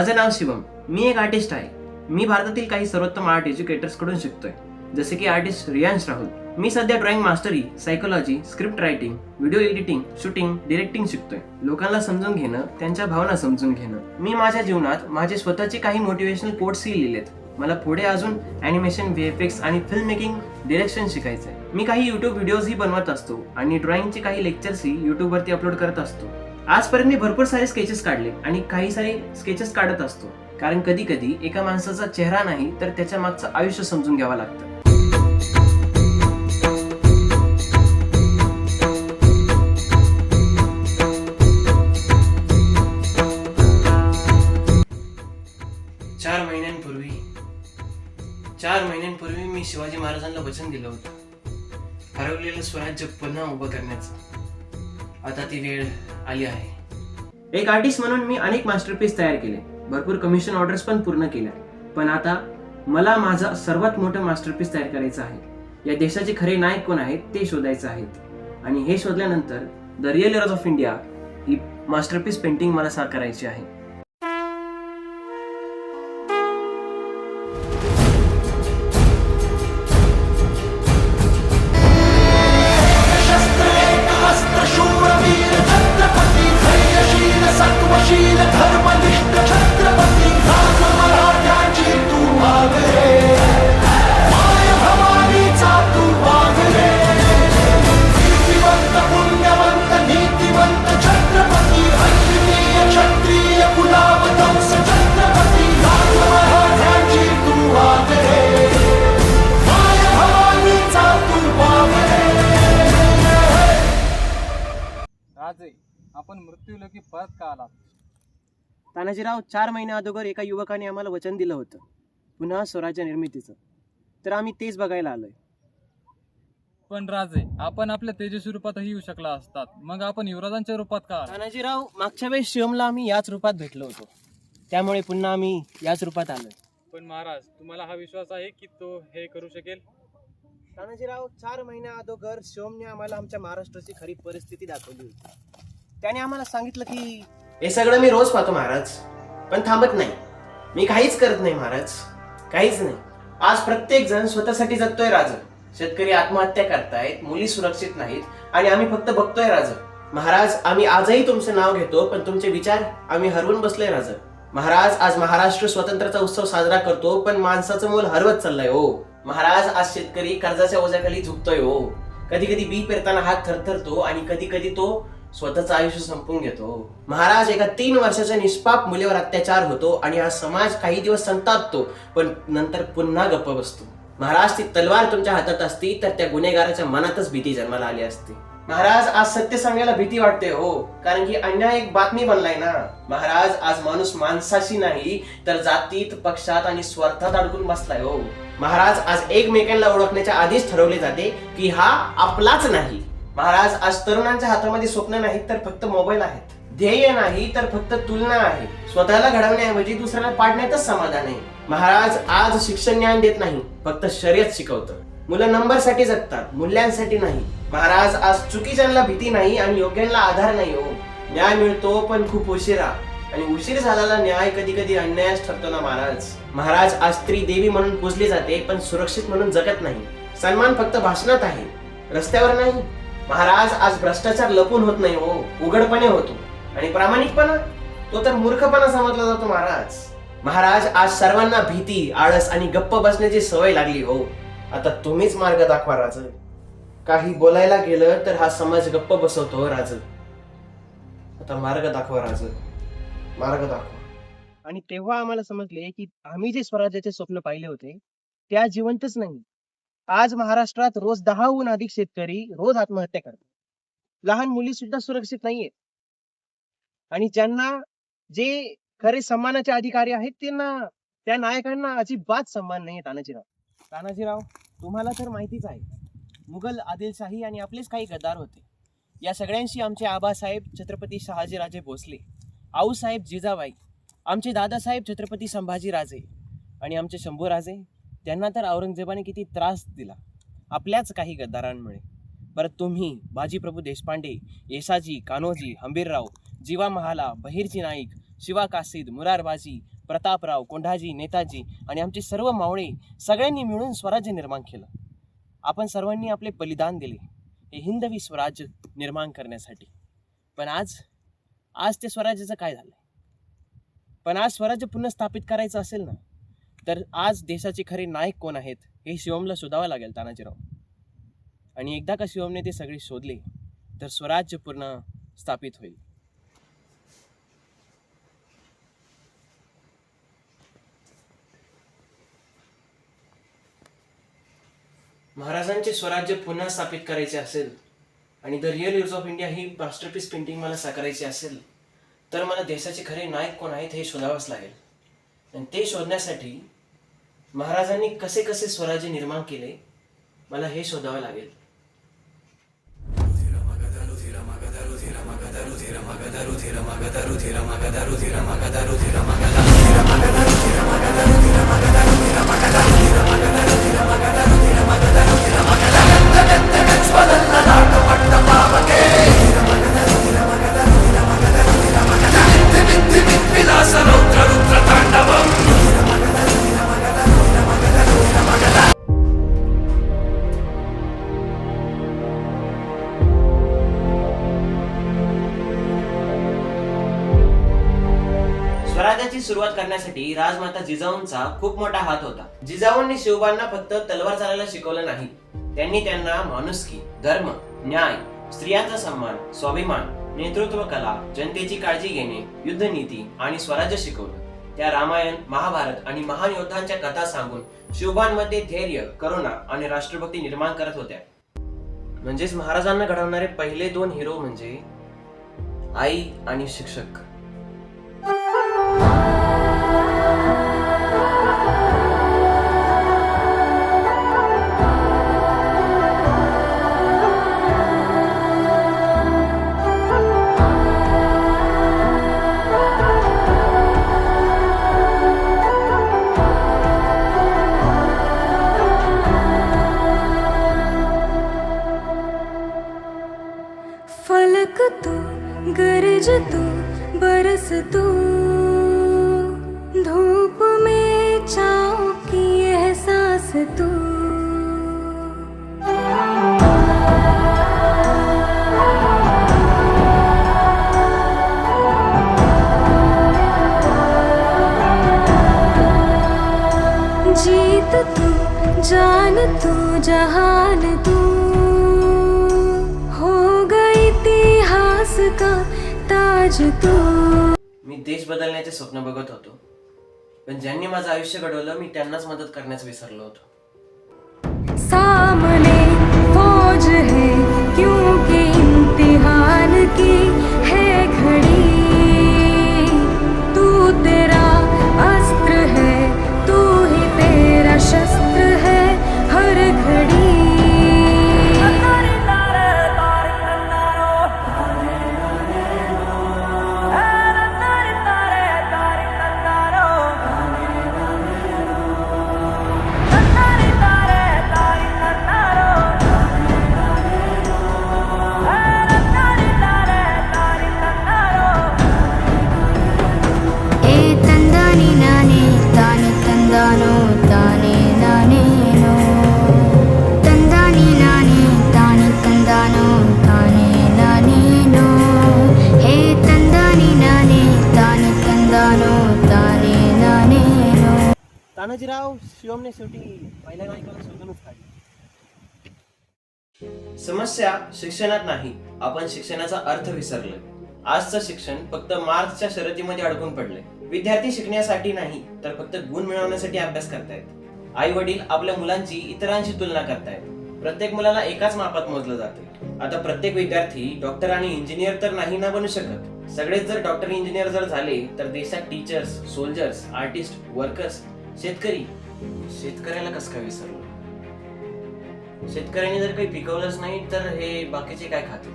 माझं नाव शिवम. मी एक आर्टिस्ट आहे. मी भारतातील काही सर्वोत्तम आर्ट एज्युकेटर्स कडून शिकतोय, जसे की आर्टिस्ट रियांश राहुल. मी सध्या drawing mastery, psychology, script writing, video editing, shooting, directing शिकतोय. लोकांना समजून घेणं, त्यांच्या भावना समजून घेणं. मी माझ्या जीवनात माझे स्वतःचे काही मोटिवेशनल कोट्सही लिहिलेत. मला पुढे अजून ॲनिमेशन, VFX आणि फिल्म मेकिंग, डिरेक्शन शिकायचंय. मी काही युट्यूब व्हिडिओजही बनवत असतो आणि ड्रॉइंगचे काही लेक्चर्सही युट्यूबवरती अपलोड करत असतो. आजपर्यंत मी भरपूर सारे स्केचेस काढले आणि काही सारे स्केचेस काढत असतो, कारण कधी कधी एका माणसाचा चेहरा नाही तर त्याच्या मागचं आयुष्य समजून घ्यावं लागतं. चार महिन्यांपूर्वी मी शिवाजी महाराजांना वचन दिलं होतं, हरवलेलं स्वराज्य पुन्हा उभं करण्याचं. आता ती वेळ आली आहे. एक आर्टिस्ट म्हणून मी अनेक मास्टरपीस तयार केले, भरपूर कमिशन ऑर्डर्स पण पूर्ण केल्या. पण आता मला माझा सर्वात मोठं मास्टरपीस तयार करायचं आहे. या देशाचे खरे नायक कोण आहेत ते शोधायचे आहेत, आणि हे शोधल्यानंतर the real heroes of India ही मास्टरपीस पेंटिंग मला साकारायची आहे. आपण मृत्यूलोकी परत का आलात? तानाजीराव, 4 महिन्या अगोदर एका युवकाने आम्हाला वचन दिलं होतं पुन्हा स्वराज्य निर्मितीचं, तर आम्ही तेच बघायला आलोय. पण राजे, आपण आपल्या तेजस्वी रूपातही येऊ शकला असतात, मग आपण युवराजांच्या रूपात का? तानाजीराव, मागच्या वेळेस शिवमला आम्ही याच रूपात भेटलो होतो, त्यामुळे पुन्हा आम्ही याच रूपात आलोय. पण महाराज, तुम्हाला हा विश्वास आहे की तो हे करू शकेल? तानाजीराव, 4 महिन्या अगोदर शिवमने आम्हाला आमच्या महाराष्ट्राची खरी परिस्थिती दाखवली होती. त्याने आम्हाला सांगितलं की हे सगळं मी रोज पाहतो महाराज, पण थांबत नाही. मी काहीच करत नाही महाराज, काहीच नाही. आज प्रत्येक जण स्वतःसाठी जगतोय राज. शेतकरी आत्महत्या करतायत, मुली सुरक्षित नाहीत, आणि आम्ही फक्त बघतोय राज. महाराज, आम्ही आजही तुमचं नाव घेतो, पण तुमचे विचार आम्ही हरवून बसलोय राज. महाराज, आज महाराष्ट्र स्वातंत्र्याचा उत्सव साजरा करतो, पण माणसाचं मोल हरवत चाललंय हो. महाराज, आज शेतकरी कर्जाच्या ओझ्याखाली झुकतोय हो. कधी कधी बी पेरताना हात थरथरतो आणि कधी कधी तो स्वतःचं आयुष्य संपवून घेतो. महाराज, एका 3 वर्षाच्या निष्पाप मुलीवर अत्याचार होतो आणि हा समाज काही दिवस संतापतो, पण नंतर पुन्हा गप्प बसतो. महाराज, ती तलवार तुमच्या हातात असती तर त्या गुन्हेगाराच्या मनातच भीती जन्माला आली असती. महाराज, आज सत्य सांगायला भीती वाटते हो, कारण की अन्याय एक बातमी बनलाय ना. महाराज, आज माणूस माणसाशी नाही तर जातीत, पक्षात आणि स्वार्थात अडकून बसलाय हो. महाराज, आज एकमेकांना ओळखण्याच्या आधीच ठरवले जाते की हा आपलाच नाही. महाराज, आज तरुणांच्या हातामध्ये स्वप्न नाहीत तर फक्त मोबाईल आहेत. ध्येय नाही तर फक्त तुलना आहे. स्वतःला घडवण्याऐवजी दुसऱ्याला पाडण्यातच समाधान आहे. महाराज, आज शिक्षण ज्ञान देत नाही, फक्त शर्यत शिकवतं. मुलं नंबरसाठी जगतात, मूल्यांसाठी नाही. महाराज, आज चुकीच्यांना भीती नाही आणि योग्यांना आधार नाही हो. न्याय मिळतो पण खूप उशिरा, आणि उशीर झालेला न्याय कधी कधी अन्यायच ठरतो ना महाराज. महाराज, आज स्त्री देवी म्हणून पूजली जाते, पण सुरक्षित म्हणून जगत नाही. सन्मान फक्त भाषणात आहे, रस्त्यावर नाही. महाराज, आज भ्रष्टाचार लपून होत नाही हो, उघडपणे होतो. आणि प्रामाणिकपणा, तो तर मूर्खपणा समजला जातो महाराज. महाराज, आज सर्वांना भीती, आळस आणि गप्प बसण्याची सवय लागली हो. आता तुम्हीच मार्ग दाखवा राज. काही बोलायला गेलं तर हा समाज गप्प बसवतो राज. आता मार्ग दाखवा राज, मार्ग दाखवा. आणि तेव्हा आम्हाला समजले की आम्ही जे स्वराज्याचे स्वप्न पाहिले होते त्या जिवंतच नाही. आज महाराष्ट्रात रोज 10हून अधिक शेतकरी रोज आत्महत्या करतात. लहान मुली सुद्धा सुरक्षित नाहीये, आणि ज्यांना जे खरे सन्मानाचे अधिकारी आहेत त्यांना, त्या नायकांना अजिबात सन्मान नाहीये. तानाजीराव, तुम्हाला तर माहितीच आहे, मुघल, आदिलशाही आणि आपलेच काही गद्दार होते. या सगळ्यांशी आमचे आबासाहेब छत्रपती शहाजीराजे भोसले, आऊसाहेब जिजाबाई, आमचे दादासाहेब छत्रपती संभाजीराजे आणि आमचे शंभूराजे, त्यांना तर औरंगजेबाने किती त्रास दिला आपल्याच काही गद्दारांमुळे. बरं, तुम्ही बाजीप्रभू देशपांडे, येसाजी, कान्होजी, हंबीरराव, जीवा महाला, बहिर्जी नाईक, शिवा कासीद, मुरारबाजी, प्रतापराव, कोंढाजी, नेताजी आणि आमचे सर्व मावळे सगळ्यांनी मिळून स्वराज्य निर्माण केलं. आपण सर्वांनी आपले बलिदान दिले हे हिंदवी स्वराज्य निर्माण करण्यासाठी. पण आज ते स्वराज्याचं काय झालं? पण आज स्वराज्य पुन्हा स्थापित करायचं असेल ना, तर आज देशाचे खरे नायक कोण आहेत हे शिवमला शोधावं लागेल तानाजीराव. आणि एकदा का शिवमने ते सगळे शोधले तर स्वराज्य पूर्ण स्थापित होईल. महाराजांचे स्वराज्य पुन्हा स्थापित करायचे असेल आणि the real use of India ही मास्टरपीस पेंटिंग मला साकारायची असेल तर मला देशाचे खरे नायक कोण आहेत हे शोधावंच लागेल. आणि ते शोधण्यासाठी महाराजांनी कसे कसे स्वराज्य निर्माण केले मला हे शोधावं लागेल. स्वराज्याची सुरुवात करण्यासाठी राजमाता जिजाऊंचा खूप मोठा हात होता. जिजाऊंनी शिवबांना फक्त तलवार चालायला शिकवलं नाही, त्यांनी त्यांना माणुसकी, धर्म, न्याय, स्त्रियांचा सन्मान, स्वाभिमान, नेतृत्व कला, जनतेची काळजी घेणे, युद्धनीती आणि स्वराज्य शिकवलं. त्या रामायण, महाभारत आणि महान योद्धांच्या कथा सांगून शिवबांमध्ये धैर्य, करुणा आणि राष्ट्रभक्ती निर्माण करत होत्या. म्हणजेच महाराजांना घडवणारे पहिले दोन हिरो म्हणजे आई आणि शिक्षक. फलक तू, गरज तू, बरस तू, धूप में छाँव की एहसास तू. जीत तू, जान तू, जहान तू, हो गई इतिहास का ताज तू. मी देश बदलण्याचे स्वप्न बघत होतो, पण ज्यांनी माझं आयुष्य घडवलं मी त्यांनाच मदत करण्यास विसरलो होतो. सामने फौज है क्योंकि इम्तिहान की है घड़ी. तू तेरा अस्त्र है, तू ही तेरा शस्त्र है हर घड़ी. तानाजीराव शिवमने शेवटी पहिल्या नायकाला शोधूनच काढली. समस्या शिक्षणात नाही, आपण शिक्षणाचा अर्थ विसरलोय. आजचं शिक्षण फक्त मार्क्सच्या शर्यतीमध्ये अडकून पडलंय. विद्यार्थी शिकण्यासाठी नाही तर फक्त गुण मिळवण्यासाठी अभ्यास करतायत. आई वडील आपल्या मुलांची इतरांशी तुलना करतायत. प्रत्येक मुलाला एकाच मापात मोजलं जाते. आता प्रत्येक विद्यार्थी डॉक्टर आणि इंजिनियर तर नाही ना बनू शकत. सगळेच जर डॉक्टर इंजिनियर जर झाले तर देशात टीचर्स, सोल्जर्स, आर्टिस्ट, वर्कर्स, शेतकऱ्याला कसं काय विसरलो? शेतकऱ्यांनी जर काही पिकवलंच नाही तर हे बाकीचे काय खातील?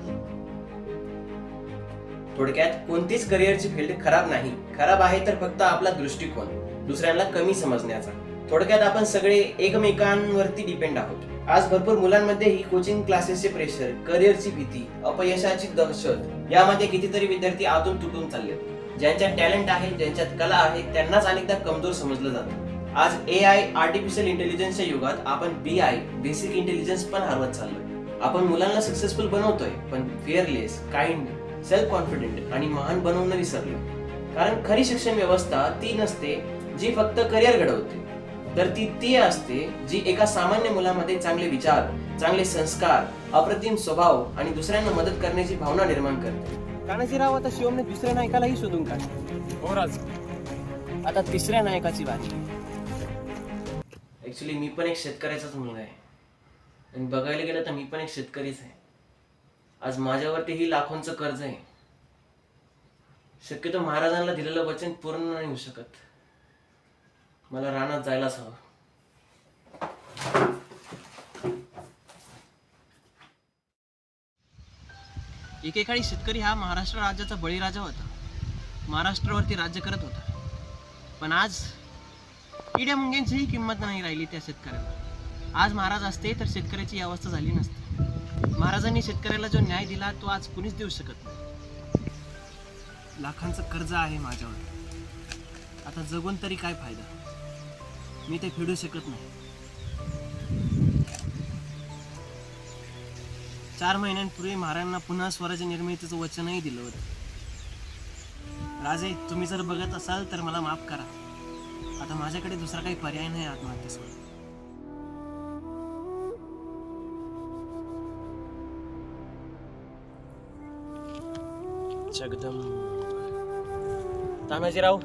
थोडक्यात कोणतीच करिअरची फील्ड खराब नाही, खराब आहे तर फक्त आपला दृष्टिकोन, दुसऱ्यांना कमी समजण्याचा. थोडक्यात आपण सगळे एकमेकांवरती डिपेंड आहोत. आज भरपूर मुलांमध्ये ही कोचिंग क्लासेसचे प्रेशर, करिअरची भीती, अपयशाची दहशत यामध्ये कितीतरी विद्यार्थी आतून तुटून चालले. ज्यांच्यात टॅलेंट आहे, ज्यांच्यात कला आहे, त्यांनाच अनेकदा कमजोर समजलं जातं. आज AI आर्टिफिशियल इंटेलिजन्सच्या युगात आपण BI बेसिक इंटेलिजन्स पण हरवत चाललोय. आपण मुलांना सक्सेसफुल बनवतोय, पण फिअरलेस, काइंड, सेल्फ कॉन्फिडेंट आणि महान बनवून विसरलो. कारण खरी शिक्षण व्यवस्था ती नसते जी फक्त करिअर घडवते, तर ती असते जी एका सामान्य मुलामध्ये चांगले विचार, चांगले संस्कार, अप्रतिम स्वभाव आणि दुसऱ्यांना मदत करण्याची भावना निर्माण करते. तानाजीराव, आता शिवमने दुसऱ्या नायकालाही शोधून काढले. हो राज. आता तिसऱ्या नायकाची बारी. ऍक्च्युली मी पण एक शेतकऱ्याचाच मुलगा आहे आणि बघायला गेलं तर मी पण एक शेतकरीच आहे. आज माझ्यावरती ही लाखोंचं कर्ज आहे. शक्यतो महाराजांना दिलेलं वचन पूर्ण नाही होऊ शकत. मला रानात जायलाच हवं. एकेकाळी शेतकरी हा महाराष्ट्र राज्याचा बळीराजा होता. महाराष्ट्रावरती राज्य करत होता. पण आज इड्या मुंग्यांचीही किंमत नाही राहिली त्या शेतकऱ्याला. आज महाराज असते तर शेतकऱ्याची ही अवस्था झाली नसती. महाराजांनी शेतकऱ्याला जो न्याय दिला तो आज कुणीच देऊ शकत नाही. लाखांचं कर्ज आहे माझ्यावर. आता जगून तरी काय फायदा? मी ते फेडू शकत नाही. 4 महिन्यांपूर्वी महाराजांना पुन्हा स्वराज्य निर्मितीचं वचनही दिलं होतं. राजे, तुम्ही जर बघत असाल तर मला माफ करा. आता माझ्याकडे दुसरा काही पर्याय नाही आत्महत्येसोबत. तानाजीराव,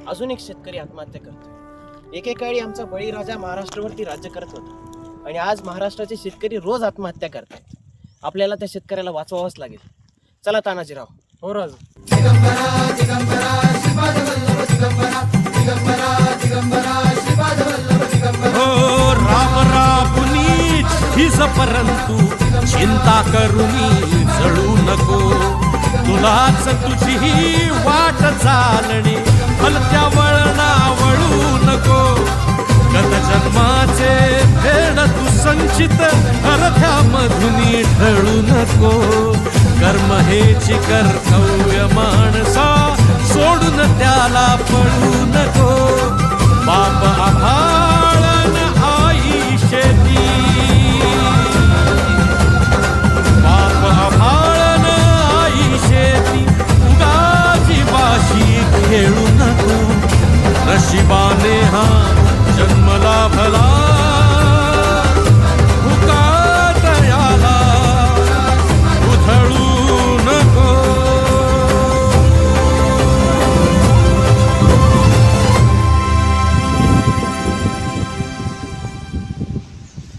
अजून एक शेतकरी आत्महत्या करतो. एकेकाळी आमचा बळीराजा महाराष्ट्रावरती राज्य करत होता आणि आज महाराष्ट्राचे शेतकरी रोज आत्महत्या करतात. आपल्याला त्या शेतकऱ्याला वाचवावंच लागेल. चला तानाजीराव. हो राज. हो राम राबुनी हीच परंतु चिंता करुनी जळू नको. तुलाच तुझी वाट चालणे हलत्या वळणा वळू नको. गत जन्माचे फेड तू संचित अर्ध्या मधुनी ढळू नको. कर्म हेची कर्तव्य माणसा सोडून त्याला पळू नको. बाप आभाळन आई शेती, बाप आभाळन आई शेती. उगाची बाशी खेळू नको. नशिबाने हा जन्मला भला फुकाट याला उधळू नको.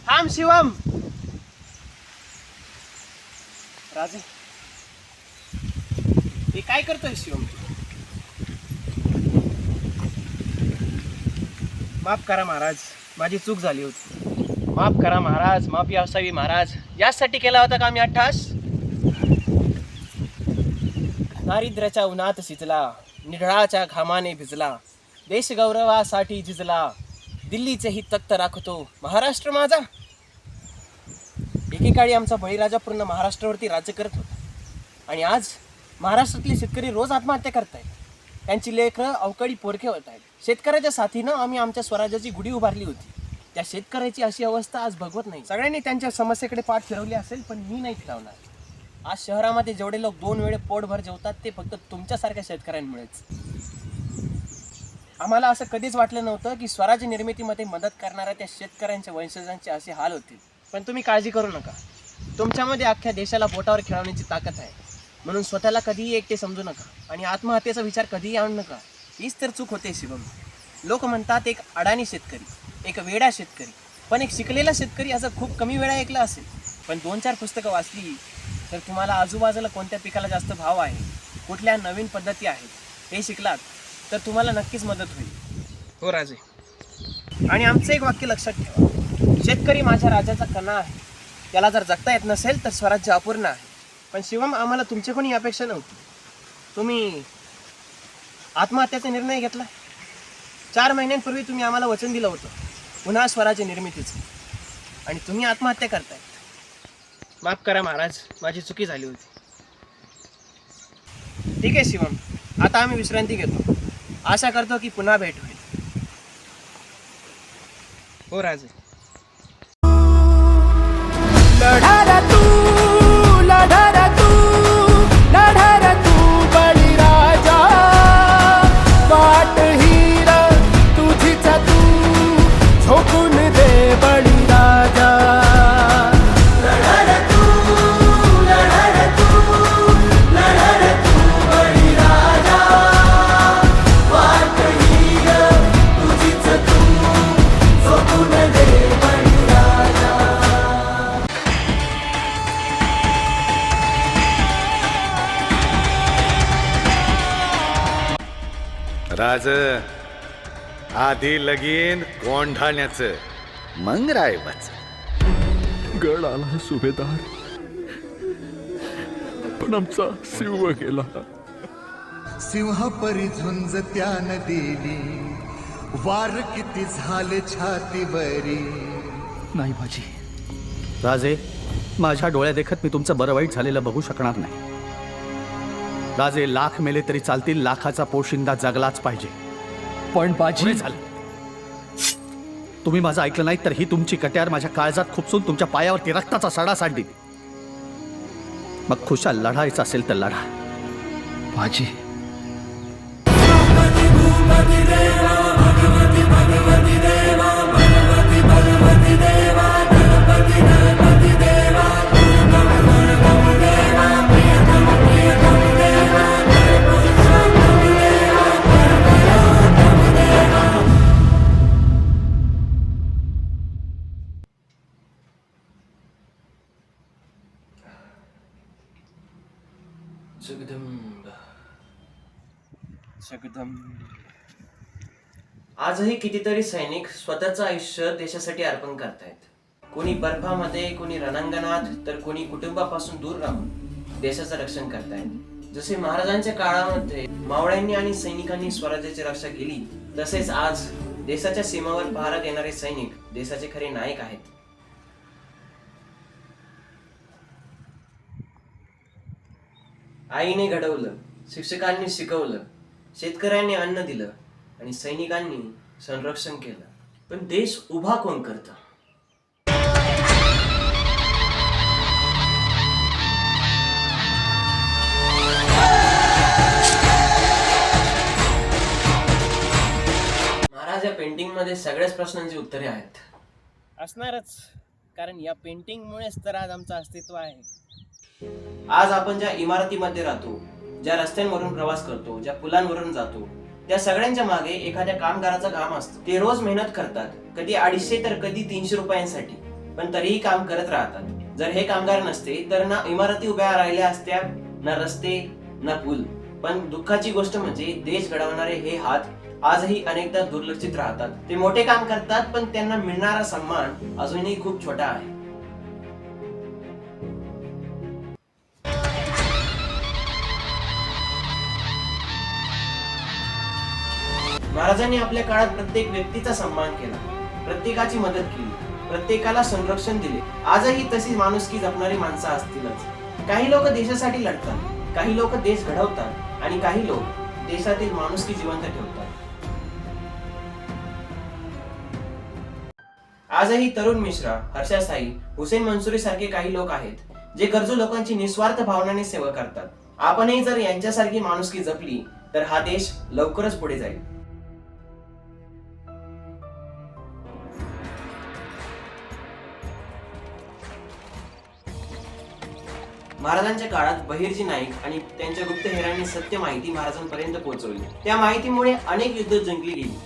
थांब शिवम. राजे, हे काय करतोय शिवम? माफ करा महाराज, माझी चूक झाली होती. माफ करा महाराज, माफी असावी महाराज. यासाठी केला होता का मी अट्टहास? दारिद्र्याच्या उन्हात शिजला, निढळाच्या घामाने भिजला, देश गौरवासाठी झिजला, दिल्लीचेही तख्त राखतो महाराष्ट्र माझा. एकेकाळी आमचा बळीराजा पूर्ण महाराष्ट्रावरती राज्य करत होता आणि आज महाराष्ट्रातले शेतकरी रोज आत्महत्या करतायत. त्यांची लेकरं अवकाळी पोरके होत आहेत. शेतकऱ्याच्या साथीनं आम्ही आमच्या स्वराज्याची गुढी उभारली होती. त्या शेतकऱ्याची अशी अवस्था आज भगवत नाही. सगळ्यांनी त्यांच्या समस्येकडे पाठ फिरवली असेल, पण मी नाही फिरवणार. आज शहरामध्ये जेवढे लोक 2 वेळे पोटभर जेवतात ते फक्त तुमच्यासारख्या शेतकऱ्यांमुळेच. आम्हाला असं कधीच वाटलं नव्हतं की स्वराज्य निर्मितीमध्ये मदत करणाऱ्या त्या शेतकऱ्यांच्या वंशजांचे असे हाल होतील. पण तुम्ही काळजी करू नका. तुमच्यामध्ये अख्ख्या देशाला बोटावर खेळवण्याची ताकद आहे. म्हणून स्वतःला कधीही एकटे समजू नका आणि आत्महत्येचा विचार कधीही आणू नका. हीच तर चूक होते शिवम. लोक म्हणतात एक अडाणी शेतकरी, एक वेडा शेतकरी. पण एक शिकलेला शेतकरी असं खूप कमी वेळा ऐकलं असेल. पण 2-4 पुस्तकं वाचली तर तुम्हाला आजूबाजूला कोणत्या पिकाला जास्त भाव आहे, कुठल्या नवीन पद्धती आहेत हे शिकलात तर तुम्हाला नक्कीच मदत होईल. हो राजे. आणि आमचं एक वाक्य लक्षात ठेवा, शेतकरी माझ्या राजाचा कणा आहे. त्याला जर जगता येत नसेल तर स्वराज्य अपूर्ण आहे. पण शिवम, आम्हाला तुमची कोणी अपेक्षा नव्हती. तुम्ही आत्महत्याचा निर्णय घेतला. 4 महिन्यांपूर्वी तुम्ही आम्हाला वचन दिलं होतं पुन्हा स्वराज्य निर्मितीचं, आणि तुम्ही आत्महत्या करताय. माफ करा महाराज, माझी चुकी झाली होती. ठीक आहे शिवम, आता आम्ही विश्रांती घेतो. आशा करतो की पुन्हा भेट होईल. हो राजे. लढा तू बळीराजा, वाट हीर तुझीच तू झोकून दे बळीराजा. राज, आधी लगीन कोंढाण्याचं, मग रायबाचं. गड आला सुभेदार, पण आमचा शिव गेला. सिंहपरी झुंज त्यानं दिली, वार किती झाले छातीवरी. नाही माझी राजे, माझ्या डोळ्या देखत मी तुमचं बरं वाईट झालेलं बघू शकणार नाही. राजे, लाख मेले तरी चालतील, लाखाचा पोशिंदा जगलाच पाहिजे. पण बाजी झालं. तुम्ही माझं ऐकलं नाही तर ही तुमची कट्यार माझ्या काळजात खुपसून तुमच्या पायावरती रक्ताचा सडा सांडली. मग खुशाल लढायचं असेल तर लढा. बाजी आजही कितीतरी सैनिक स्वतःचं आयुष्य देशासाठी अर्पण करतायत. कोणी बर्फामध्ये, कोणी रणांगणात, तर कोणी कुटुंबापासून दूर राहून देशाचं रक्षण करतायत. जसे महाराजांच्या काळामध्ये मावळ्यांनी आणि सैनिकांनी स्वराज्याची रक्षा केली, तसेच आज देशाच्या सीमावर पहारा देणारे सैनिक देशाचे खरे नायक आहेत. आईने घडवलं, शिक्षकांनी शिकवलं, शेतकऱ्यांनी अन्न दिलं आणि सैनिकांनी संरक्षण केलं. पण देश उभा कोण करतं? महाराज, या पेंटिंग मध्ये सगळ्याच प्रश्नांची उत्तरे आहेत. असणारच, कारण या पेंटिंग मुळेच तर आज आमचं अस्तित्व आहे. आज आपण ज्या इमारतीमध्ये राहतो, ज्या रस्त्यांवरून प्रवास करतो, ज्या पुलांवरून जातो, त्या सगळ्यांच्या मागे एखाद्या कामगाराचं काम असतं. ते रोज मेहनत करतात, कधी 250 तर कधी 300 रुपयांसाठी, पण तरीही काम करत राहतात. जर हे कामगार नसते तर ना इमारती उभ्या राहिल्या असत्या, ना रस्ते, ना पूल. पण दुःखाची गोष्ट म्हणजे देश घडवणारे हे हात आजही अनेकदा दुर्लक्षित राहतात. ते मोठे काम करतात, पण त्यांना मिळणारा सन्मान अजूनही खूप छोटा आहे. महाराजांनी आपल्या काळात प्रत्येक व्यक्तीचा सन्मान केला, प्रत्येकाची मदत केली, प्रत्येकाला संरक्षण दिले. आजही तशी माणुसकी जपणारी माणसं असतीलच. काही लोक देशासाठी लढतात, काही लोक देश घडवतात आणि काही लोक देशातील माणुसकी जिवंत ठेवतात. आजही तरुण मिश्रा, हर्षा साई, हुसेन मंसुरी सारखे काही लोक आहेत जे गरजू लोकांची निस्वार्थ भावनाने सेवा करतात. आपणही जर यांच्यासारखी माणुसकी जपली तर हा देश लवकरच पुढे जाईल. महाराजांच्या काळात बहिर्जी नाईक आणि त्यांच्या गुप्तहेरांनी सत्य माहिती महाराजांपर्यंत पोहोचवली. त्या माहितीमुळे अनेक युद्ध जिंकली गेली.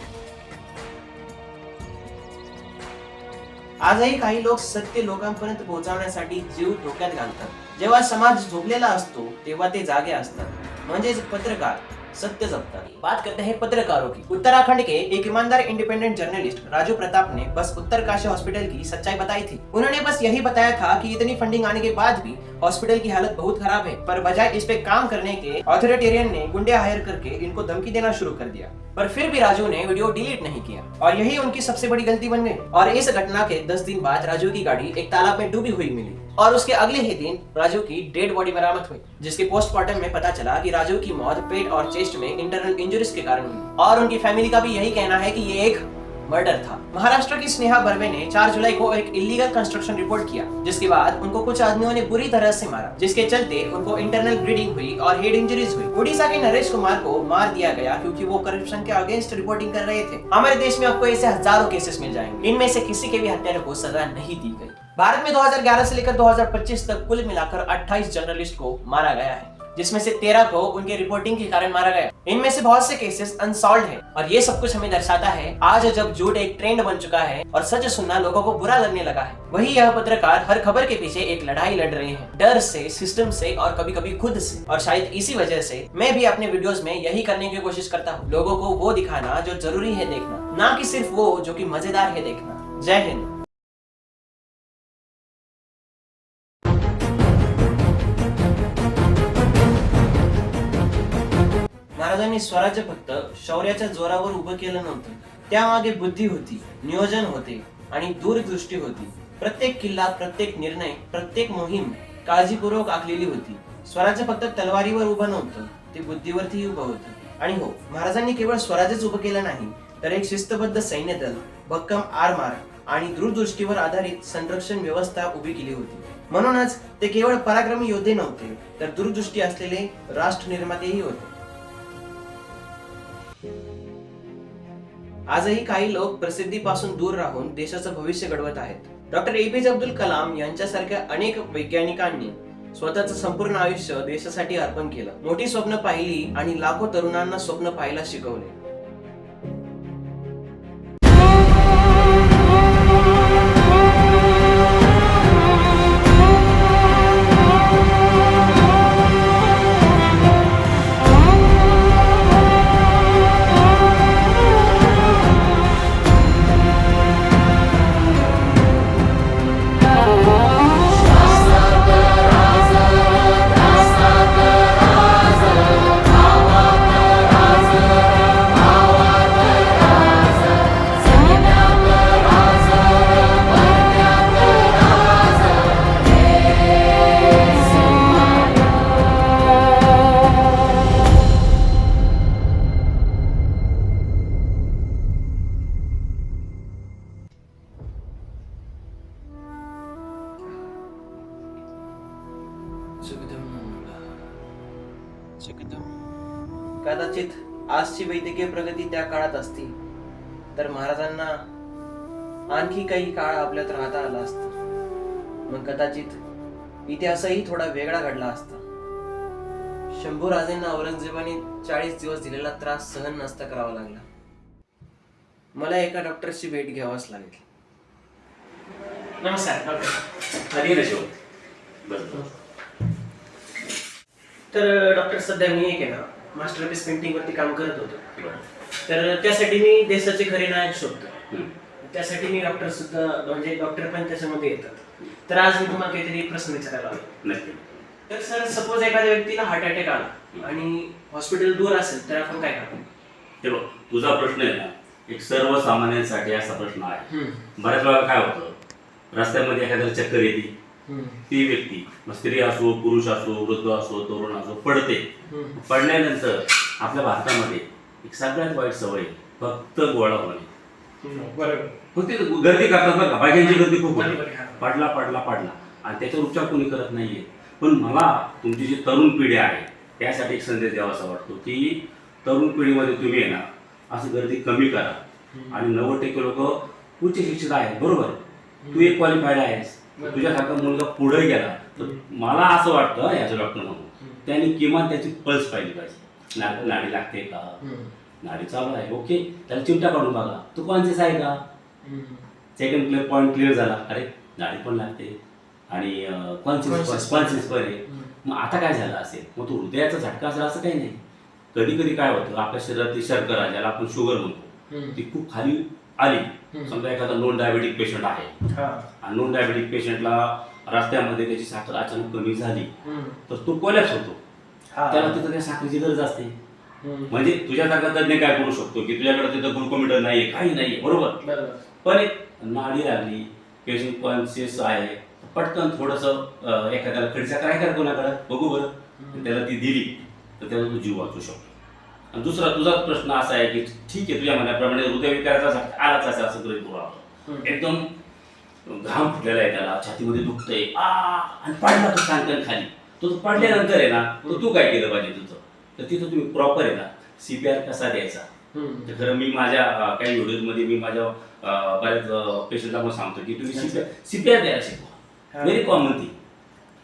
आजही काही लोक सत्य लोकांपर्यंत पोहोचवण्यासाठी जीव धोक्यात घालतात. जेव्हा समाज झोपलेला असतो तेव्हा ते जागे असतात, म्हणजेच पत्रकार सत्य जपतात. बात करते हैं पत्रकारों की. उत्तराखंड के एक ईमानदार इंडिपेंडेंट जर्नलिस्ट राजू प्रताप ने बस उत्तरकाशी हॉस्पिटल की सच्चाई बताई थी. उन्होंने बस यही बताया था कि इतनी फंडिंग आने के बाद भी हॉस्पिटल की हालत बहुत खराब है, पर बजाय इस पे काम करने के ऑथोरिटेरियन ने गुंडे हायर करके इनको धमकी देना शुरू कर दिया। पर फिर भी राजू ने वीडियो डिलीट नहीं किया और यही उनकी सबसे बड़ी गलती बन गई। और इस घटना के 10 दिन बाद राजू की गाड़ी एक तालाब में डूबी हुई मिली और उसके अगले ही दिन राजू की डेड बॉडी बरामद हुई, जिसके पोस्टमार्टम में पता चला कि राजू की मौत पेट और चेस्ट में इंटरनल इंजरीज के कारण हुई और उनकी फैमिली का भी यही कहना है कि ये एक मर्डर था। महाराष्ट्र की स्नेहा बर्वे ने 4 जुलाई को एक इलीगल कंस्ट्रक्शन रिपोर्ट किया, जिसके बाद उनको कुछ आदमियों ने बुरी तरह से मारा, जिसके चलते उनको इंटरनल ब्लीडिंग हुई और हेड इंजरीज हुई। उड़ीसा के नरेश कुमार को मार दिया गया क्योंकि वो करप्शन के अगेंस्ट रिपोर्टिंग कर रहे थे। हमारे देश में आपको ऐसे हजारों केसेस मिल जाएंगे, इनमें से किसी के भी हत्यारे को सजा नहीं दी गई। भारत में 2011 से लेकर 2025 तक कुल मिलाकर 28 जर्नलिस्ट को मारा गया है, जिसमें से 13 को उनके रिपोर्टिंग के कारण मारा गया। इनमें से बहुत से केसेस अनसॉल्व्ड हैं और ये सब कुछ हमें दर्शाता है आज जब झूठ एक ट्रेंड बन चुका है और सच सुनना लोगों को बुरा लगने लगा है। वही यह पत्रकार हर खबर के पीछे एक लड़ाई लड़ रहे हैं, डर से, सिस्टम से और कभी कभी खुद से। और शायद इसी वजह से मैं भी अपने वीडियोस में यही करने की कोशिश करता हूँ, लोगों को वो दिखाना जो जरूरी है देखना, ना कि सिर्फ वो जो कि मजेदार है देखना। जय हिंद। महाराजांनी स्वराज्य फक्त शौर्याच्या जोरावर उभं केलं नव्हतं, त्यामागे बुद्धी होती, नियोजन होते आणि दूरदृष्टी होती। प्रत्येक किल्ला, प्रत्येक निर्णय, प्रत्येक मोहीम काळजीपूर्वक आखलेली होती। स्वराज्य फक्त तलवारीवर उभं नव्हतं, ते बुद्धीवरती उभं होतं। आणि हो, महाराजांनी केवळ स्वराज्यच उभं केलं नाही, तर एक शिस्तबद्ध सैन्य दल, भक्कम आरमार आणि दूरदृष्टीवर आधारित संरक्षण व्यवस्था उभी केली होती। म्हणूनच ते केवळ पराक्रमी योद्धे नव्हते, तर दूरदृष्टी असलेले राष्ट्र निर्मातेही होते। आजही काही लोक प्रसिद्धीपासून दूर राहून देशाचं भविष्य घडवत आहेत। डॉक्टर एपीजे अब्दुल कलाम यांच्यासारख्या अनेक वैज्ञानिकांनी स्वतःचं संपूर्ण आयुष्य देशासाठी अर्पण केलं, मोठी स्वप्न पाहिली आणि लाखो तरुणांना स्वप्न पाहायला शिकवले। कदाचित आजची वैद्यकीय प्रगती त्या काळात असती तर महाराजांना आणखी काही काळ आपल्यात राहता आला असता, मग कदाचित इतिहासही थोडा वेगळा घडला असता। शंभूराजेंना औरंगजेबाने 40 दिवस दिलेला त्रास सहन नसता करावा लागला। मला एका डॉक्टरची भेट घ्यावाच लागेल। नमस्कार डॉक्टर। तर डॉक्टर, सध्या मी एक आहे ना मास्टरपीस पेंटिंग वरती काम करत होतो, तर त्यासाठी मी देशाचे खरे नायक शोधतो। त्यासाठी मी डॉक्टर सुद्धा, म्हणजे डॉक्टर पण त्याच्यामध्ये येतात। तर आज मी तुम्हाला काहीतरी प्रश्न विचारायला आलो। तर सर, सपोज एखाद्या व्यक्तीला हार्ट अटॅक आला आणि हॉस्पिटल दूर असेल तर आपण काय करतो? हे बघ, तुझा प्रश्न आहे ना एक सर्वसामान्यांसाठी असा प्रश्न आहे। बऱ्याच वेळा काय होतं, रस्त्यामध्ये एखाद्याला चक्कर येते, ती व्यक्ती स्त्री असो, पुरुष असो, वृद्ध असो, तरुण असो, पडते। पडल्यानंतर आपल्या भारतामध्ये एक सगळ्यात वाईट सवय फक्त गोळा होणे, फक्त गर्दी करतात बघा, बायकांची गर्दी खूप होती, पडला पडला पडला आणि त्याच्यावर उपचार कोणी करत नाहीये। पण मला तुमची जी तरुण पिढी आहे त्यासाठी एक संदेश द्यावासा वाटतो की तरुण पिढीमध्ये तुम्ही आहे ना असं गर्दी कमी करा आणि 90% लोक उच्च शिक्षित आहेत, बरोबर, तू एक क्वालिफाईड आहेस, तुझ्यासारखा मुलगा पुढे गेला तर मला असं वाटतं याचं डॉक्टर म्हणून त्यांनी किमान त्याची पल्स पाहिली पाहिजे, नाडी लागते का, नाडी चालू आहे, ओके, त्याला चिमटा काढून बघा, तू कॉन्शियस आहे का, सेकंड पॉईंट क्लिअर झाला, अरे नाडी पण लागते आणि कॉन्शियस पण आहे। मग आता काय झालं असेल, मग तो हृदयाचा झटका असेल असं काही नाही। कधी कधी काय होतं, आपल्या शरीरातली शर्करा ज्याला आपण शुगर म्हणतो ती खूप खाली आली, समजा एखादा नॉन डायबेटिक पेशंट आहे आणि नॉन डायबेटिक पेशंटला रस्त्यामध्ये त्याची साखर अचानक कमी झाली तर तो कोलॅप्स होतो. त्याला तिथं त्या साखरेची गरज असते. म्हणजे तुझ्यासारखा तज्ञ काय करू शकतो की तुझ्याकडे तिथं ग्लुकोमीटर नाहीये, काही नाहीये, बरोबर. पण एक नाडी लागली, पेशंट कॉन्शियस आहे, पटकन थोडंसं एखाद्याला खडीसाखर आहे का कोणाकडे बघू बरं, त्याला ती दिली तर त्याला तो जीव वाचू शकतो. आणि दुसरा तुझा प्रश्न असा आहे की ठीक आहे, तुझ्या म्हणण्याप्रमाणे हृदयविकाराचा आलाच असा असं गृहीत धरू आपण. एकदम घाम फुटलेला आहे, त्याला छातीमध्ये दुखतंय, आणि पडला तो सांगताना खाली. तो पडल्यानंतर आहे ना, तर तू काय केलं पाहिजे तुझं, तर तिथं तुम्ही प्रॉपर आहे ना CPR कसा द्यायचा. तर खरं मी माझ्या काही व्हिडिओजमध्ये मी माझ्या बऱ्याच पेशंटला पण सांगतो की तुम्ही CPR द्यायला शिकवा. व्हेरी कॉमन ती.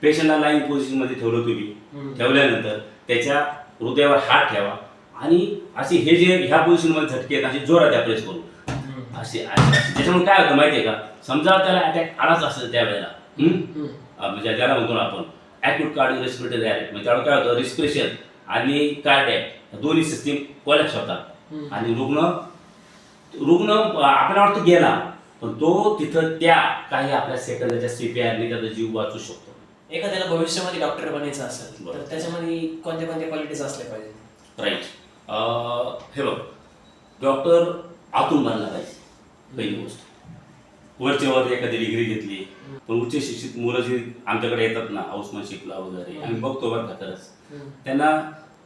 पेशंटला लाईन पोझिशनमध्ये ठेवलं तुम्ही, ठेवल्यानंतर त्याच्या हृदयावर हात ठेवा आणि असे हे जे ह्या पोझिशनमध्ये झटके आहेत असे जोरात द्या, प्रेस करून असे. त्याच्यामुळे काय होतं माहिती आहे का, समजा त्याला अटॅक आलाच असेल त्यावेळेला, म्हणजे ज्याला म्हणतो ना आपण ॲक्यूट कार्डिओ रेस्पिरेटरी अरेस्ट, म्हणजे त्यावेळेला काय होतं, रेस्पिरेशन आणि कार्डियक दोन्ही सिस्टीम कोलॅप्स होतात आणि रुग्ण आपल्याला वाटतं गेला, पण तो तिथं त्या काही आपल्या सेकंदाच्या CPRने त्याचा जीव वाचू शकतो. एखाद्याला भविष्यामध्ये डॉक्टर बनायचं असेल तर त्याच्यामध्ये कोणत्या कोणत्या क्वालिटीज असल्या पाहिजे? राईट. हे बघ, डॉक्टर आतून बनला पाहिजे पहिली गोष्ट. वरच्यावर एखादी डिग्री घेतली, पण उच्च शिक्षित मुलं जी आमच्याकडे येतात ना हाऊसमनशिपला वगैरे, आम्ही बघतो बरं का, खरंच त्यांना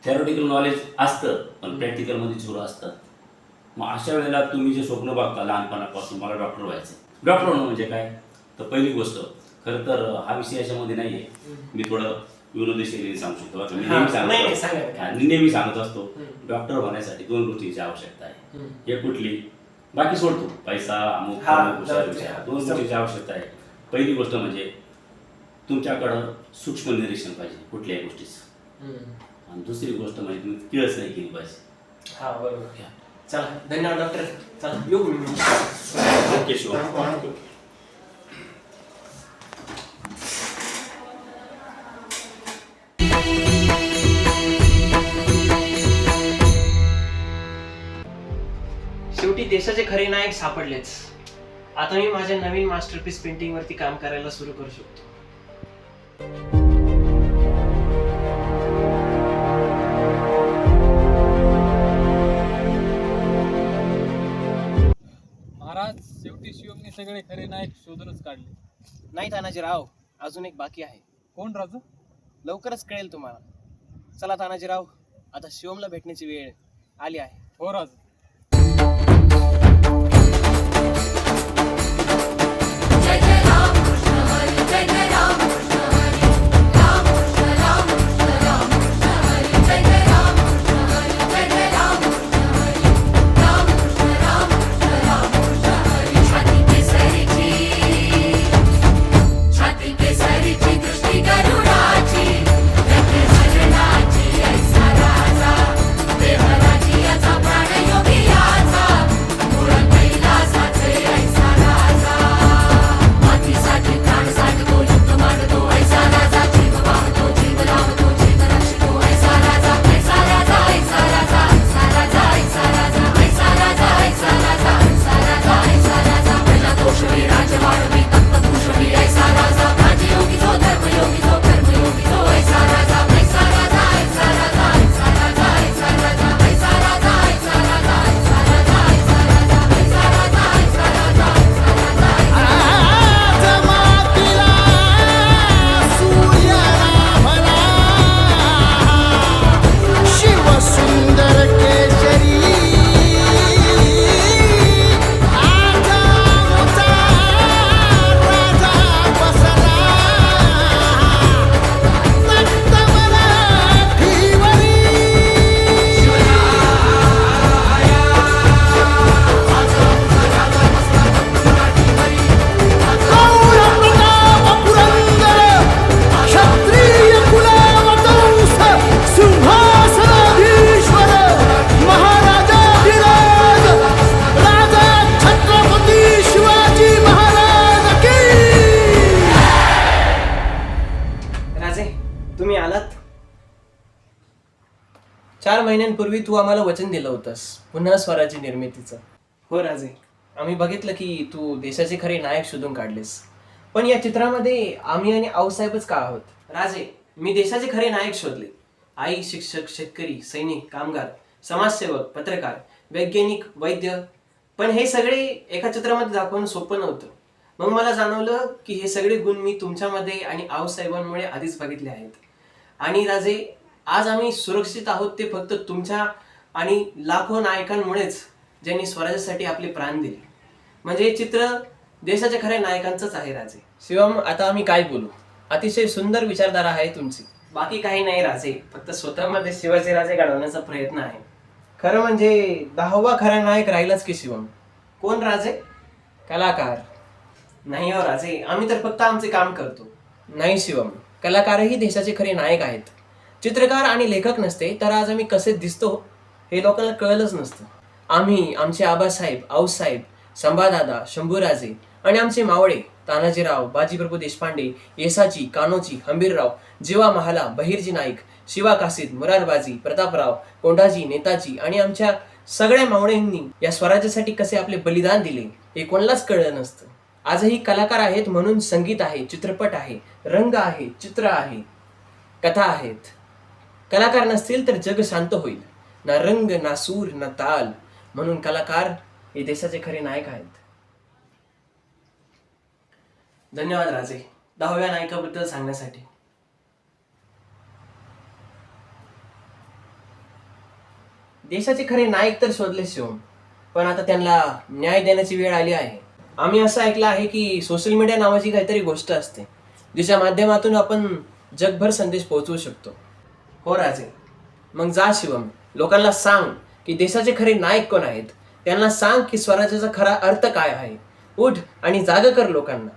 थेरॉटिकल नॉलेज असतं पण प्रॅक्टिकलमध्ये झुरं असतात. मग अशा वेळेला तुम्ही जे स्वप्न बघता लहानपणापासून मला डॉक्टर व्हायचं, डॉक्टर होणं म्हणजे काय, तर पहिली गोष्ट खरं तर हा विषय याच्यामध्ये नाही आहे, मी थोडं विनोदी शैलीने सांगू शकतो. मी नेहमी सांगत असतो, डॉक्टर होण्यासाठी 2 गोष्टींची आवश्यकता आहे. एक कुठली, बाकी सोडतो, पैसा, अमुक 2 गोष्टींची आवश्यकता आहे. पहिली गोष्ट म्हणजे तुमच्याकडं सूक्ष्म निरीक्षण पाहिजे कुठल्याही गोष्टीचं, आणि दुसरी गोष्ट म्हणजे तुम्ही किळस नाही केली पाहिजे. हा बरोबर. चला, धन्यवाद डॉक्टर. चला येऊ. Okay, sure. शेवटी देशाचे खरे नायक सापडलेच. आता मी माझ्या नवीन मास्टरपीस पेंटिंग वरती काम करायला सुरू करू शकतो. महाराज, शेवटी शिवमने सगळे खरे नायक शोधूनच काढले. नाही तानाजीराव, अजून एक बाकी आहे. कोण राजू? लवकरच कळेल तुम्हाला. चला तानाजीराव, आता शिवमला भेटण्याची वेळ आली आहे. हो राजू. जय जय राम कृष्ण हरी, जय जय राम कृष्ण हरी, राम कृष्ण राम कृष्ण राम कृष्ण हरी, जय जय राम कृष्ण हरी, जय जय राम कृष्ण हरी, राम कृष्ण राम कृष्ण राम कृष्ण हरी. छाती केसरीची दृष्टी गरुडाची, रत्नभरणाची ऐसा राजा, देवराजी याचा प्राण योगी याचा, मूळ कैलासाचे ऐसा राजा. मातीसाठी प्राण साधतो, युक्त मांडतो ऐसा राजा, जीव वाहतो, जीव लावतो, जीव रक्षितो ऐसा राजा, ऐसा राजा, ऐसा राजा, ऐसा राजा, ऐसा राजा, ऐसा राजा, ऐसा राजा, ऐसा राजा, ऐसा राजा. पहिला दोषवी राजवाडवी तत्वपुरुषवी ऐसा राजा, राजयोगी जो धर्मयोगी जो कर्मयोगी जो ऐसा राजा, ऐसा राजा, ऐसा राजा, ऐसा राजा, ऐसा राजा, ऐसा राजा, ऐसा राजा, ऐसा राजा, ऐसा राजा, ऐसा राजा, ऐसा राजा, ऐसा राजा. मातीला सूर्य रामला, शिव सुंदर केशरी, आजा मोठा राजा बसला, तख्त मराठीवरी. गौरप्रताप पुरंदर, क्षत्रिय कुलावतंस, सिंहासनाधीश्वर, महाराजाधिराज, राजा छत्रपती शिवाजी महाराज की. राजे, तुम्ही आलात. 4 महिन्यांपूर्वी तू आम्हाला वचन दिलं होतंस पुन्हा स्वराज्य निर्मितीचं. हो राजे, आम्ही बघितलं की तू देशाचे खरे नायक शोधून काढलेस. पण या चित्रामध्ये आम्ही आणि आऊसाहेबच का आहोत? राजे, मी देशाचे खरे नायक शोधले. आई, शिक्षक, शेतकरी, सैनिक, कामगार, समाजसेवक, पत्रकार, वैज्ञानिक, वैद्य. पण हे सगळे एका चित्रामध्ये दाखवणं सोपं नव्हतं. मग मला जाणवलं की हे सगळे गुण मी तुमच्यामध्ये आणि आऊसाहेबांमुळे आधीच बघितले आहेत. आणि राजे, आज आम्ही सुरक्षित आहोत ते फक्त तुमच्या आणि लाखो नायकांमुळेच, ज्यांनी स्वराज्यासाठी आपले प्राण दिले. म्हणजे हे चित्र देशाच्या खऱ्या नायकांचंच आहे राजे. शिवम, आता आम्ही काय बोलू? अतिशय सुंदर विचारधारा आहे तुमची. बाकी काही नाही राजे, फक्त स्वतःमध्ये शिवाजी राजे घडवण्याचा प्रयत्न आहे. खरं म्हणजे 10वा खरा नायक राहिलाच की शिवम. कोण राजे? कलाकार. नाही हो राजे, आम्ही तर फक्त आमचे काम करतो. नाही शिवम, कलाकारही देशाचे खरे नायक आहेत. चित्रकार आणि लेखक नसते तर आज आम्ही कसे दिसतो हे लोकांना कळलंच नसतं. आम्ही, आमचे आबासाहेब, आऊसाहेब, संभादादा, शंभूराजे आणि आमचे मावळे तानाजीराव, बाजीप्रभू देशपांडे, येसाजी, कान्होजी, हंबीरराव, जीवा महाला, बहिर्जी नाईक, शिवा कासीद, मुरारबाजी, प्रतापराव, कोंढाजी, नेताजी आणि आमच्या सगळ्या मावळ्यांनी या स्वराज्यासाठी कसे आपले बलिदान दिले हे कोणालाच कळलं नसतं. आजही कलाकार आहेत म्हणून संगीत आहे, चित्रपट आहे, रंग आहे, चित्र आहे, कथा आहेत. कलाकार नसतील तर जग शांत होईल. ना रंग, ना सूर, ना ताल. म्हणून कलाकार हे देशाचे खरे नायक आहेत. धन्यवाद राजे 10व्या नायकाबद्दल सांगण्यासाठी. देशाचे खरे नायक तर शोधले शिवम, पण आता त्यांना न्याय देण्याची वेळ आली आहे. आम्ही असं ऐकलं आहे की सोशल मीडिया नावाची काहीतरी गोष्ट असते जिच्या माध्यमातून आपण जगभर संदेश पोहोचवू शकतो. हो राजे, मग जा शिवम, लोकांना सांग की देशाचे खरे नायक कोण आहेत. त्यांना सांग की स्वराज्याचा खरा अर्थ काय आहे. उठ आणि जाग कर लोकांना.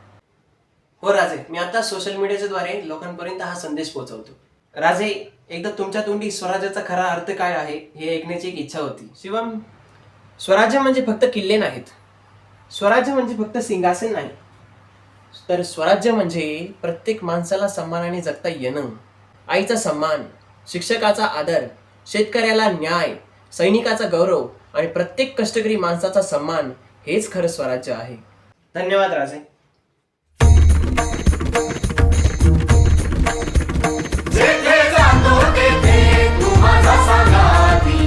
हो राजे, मी आता सोशल मीडियाच्या द्वारे लोकांपर्यंत हा संदेश पोहोचवतो. राजे, एकदा तुमच्या तोंडी स्वराज्याचा खरा अर्थ काय आहे हे ऐकण्याची एक इच्छा होती. शिवम, स्वराज्य म्हणजे फक्त किल्ले नाहीत. स्वराज्य म्हणजे फक्त सिंहासन नाही, तर स्वराज्य म्हणजे प्रत्येक माणसाला सन्मानाने जगता येणं. आईचा सन्मान, शिक्षकाचा आदर, शेतकऱ्याला न्याय, सैनिकाचा गौरव आणि प्रत्येक कष्टकरी माणसाचा सन्मान हेच खरं स्वराज्य आहे. धन्यवाद राजे. जेथे जातो तेथे तू माझा संगाती,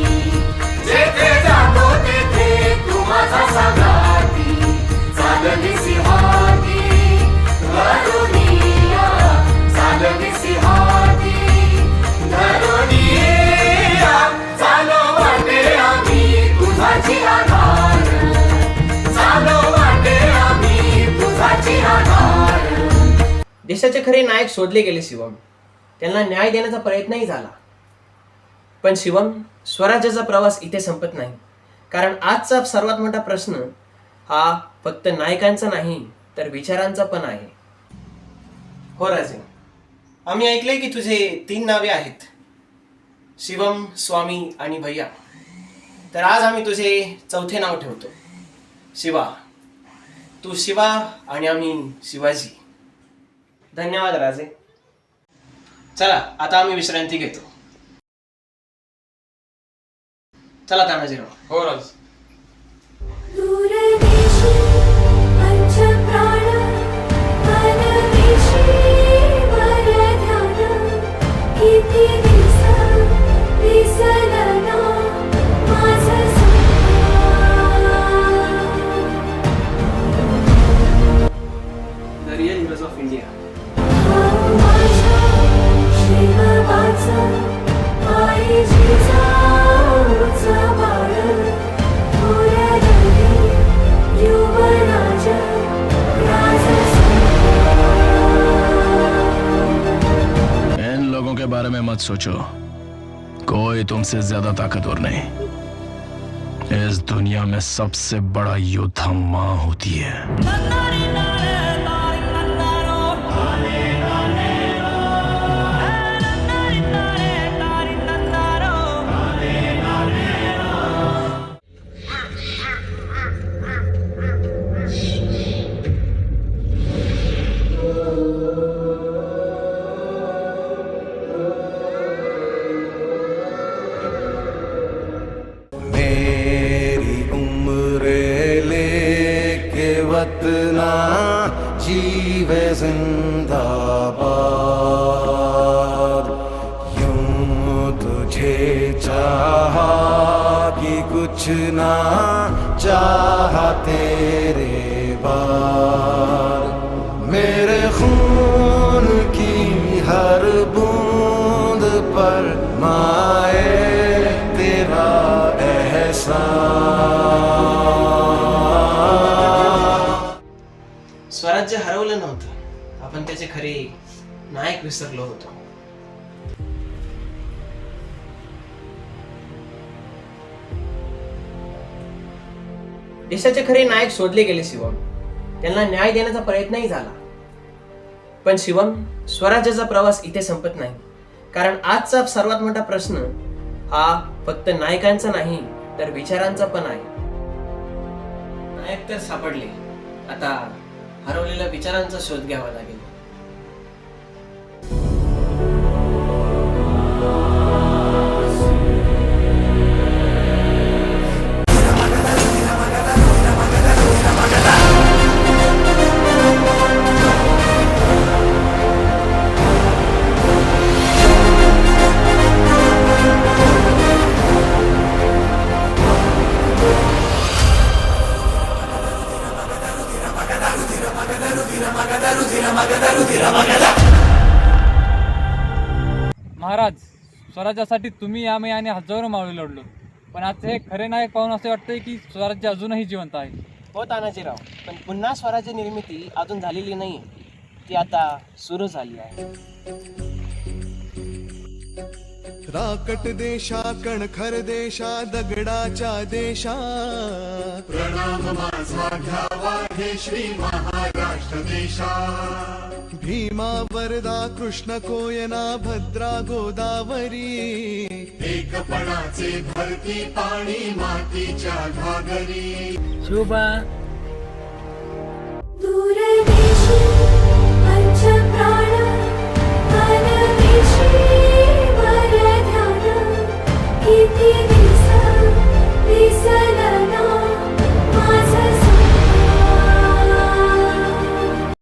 जेथे जातो तेथे तू माझा संगाती. चालली सिंहाती धरुनिया, चालली सिंहाती धरुनिया. चालो वाटे आम्ही तुझाची आधार, चालो वाटे आम्ही तुझाची आधार. देशाचे खरे नायक शोधले गेले शिवम, त्यांना न्याय देण्याचा प्रयत्नही झाला. पण शिवम, स्वराज्याचा प्रवास इथे संपत नाही. कारण आजचा सर्वात मोठा प्रश्न हा फक्त नायकांचा नाही तर विचारांचा पण आहे. हो राजे, आम्ही ऐकले की तुझे 3 नावे आहेत, शिवम, स्वामी आणि भैया. तर आज आम्ही तुझे 4थे नाव ठेवतो, शिवा. तू शिवा आणि आम्ही शिवाजी. धन्यवाद राजे. चला आता आम्ही विश्रांती घेतो. चला तानाजीराव. हो राज. दूरदेशी पंचप्राण मनवेशी वरध्यान. किती दिसलं ना माझं the real heroes of India. शिवबाचं आई जिजाऊचं बाळ, थोरले युवराज इन लोगों के बारे में मत सोचो, कोई तुमसे ज्यादा ताकतवर नहीं. इस दुनिया में सबसे बड़ा योद्धा माँ होती है. मेरी उम्र लेके वतना जिंदाबाद यूं तुझे चाहा कि कुछ ना चाहा तेरे बाद मेरे खून की हर बूंद पर माए तेरा एहसान. स्वराज्य हरवलं नव्हतं, आपण त्याचे खरे नायक विसरलो होतो. देशाचे खरे नायक शोधले गेले शिवम. त्यांना न्याय देण्याचा प्रयत्नही झाला. पण शिवम, स्वराज्याचा प्रवास इथे संपत नाही. कारण आजचा सर्वात मोठा प्रश्न हा फक्त नायकांचा नाही तर विचारांचा पण आहे. नायक तर सापडले, आता हरवलेल्या विचारांचा शोध घ्यावा लागेल. महाराज, स्वराज्यासाठी तुम्ही आम्ही आणि हजारो मावळे लढलो, पण आजचे हे खरे नायक पाहून असे वाटतंय की स्वराज्य अजूनही जिवंत आहे. हो तानाजीराव, पण पुन्हा स्वराज्य निर्मिती अजून झालेली नाही. ती आता सुरू झाली आहे. राकट देशा कणखर देशा दगडाच्या देशा प्रणाम माझा घ्यावा हे श्री महाराष्ट्र देशा. भीमा वरदा कृष्ण कोयना भद्रा गोदावरी एकपणाचे भरती पाणी मातीच्या घागरी. शुभा दूर